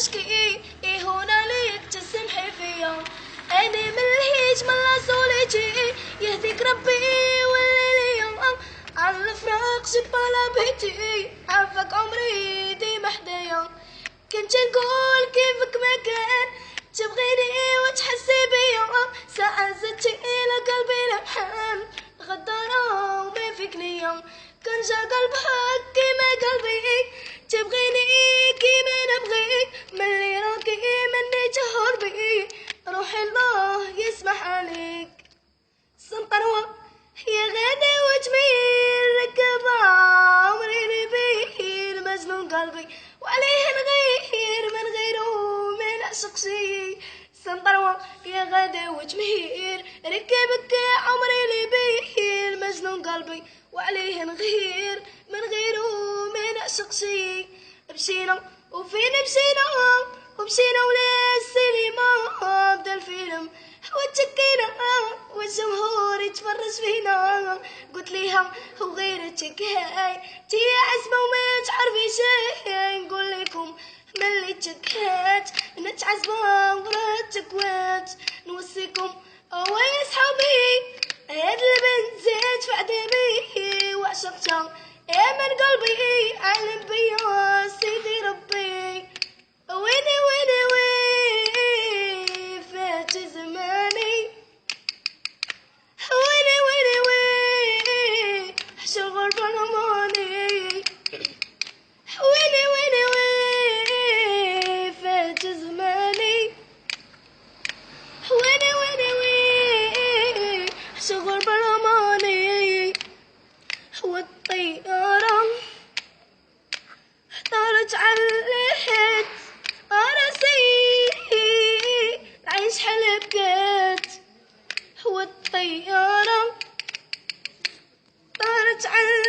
أشكي هنا ليك تسمحي فيا. أنا ملهيش من لاسوليتي يهديك ربي والليل على الفراق جبالة بيتي عافاك عمري ديما حدايا. كنت نقول كيفك ما كان تبغيني وتحسي بيا ساعة زدتي إلى قلبي لمحان غدارة وما فيك نية. كان جا قلبك كيما قلبي تبغيني كيما نبغيك ملي راكي مني جهر بي روحي الله يسمح عليك. سنطروة يا غادي وجميل ركبة عمري نبيه مجنون قلبي وعليه نغير من غيره ما نعشق شي. سنطروة يا غادي وجميل ركبك عمري نبيه مجنون قلبي وعليه نغير من غيره ما نعشق شي. مشينا وفين مشينا ومشينا ولا السينما بدا الفيلم وتكينا والجمهور يتفرج فينا. قلت ليها وغيرتك هاي تي عزمة وما تعرفي شي. نقول لكم ملي تكات نتعزمة وراتك وات نوصيكم ويا صحابي هاد البنت زيت في عدمي وعشقتها من قلبي علم بيا سيدي ربي. ويني ويني وين فات زماني ويني ويني وين شغل برماني ويني ويني وين فات زماني ويني ويني وين شغل برماني. والطيارة طارت عليت راسي العين شحال بكات. والطيارة طارت عليت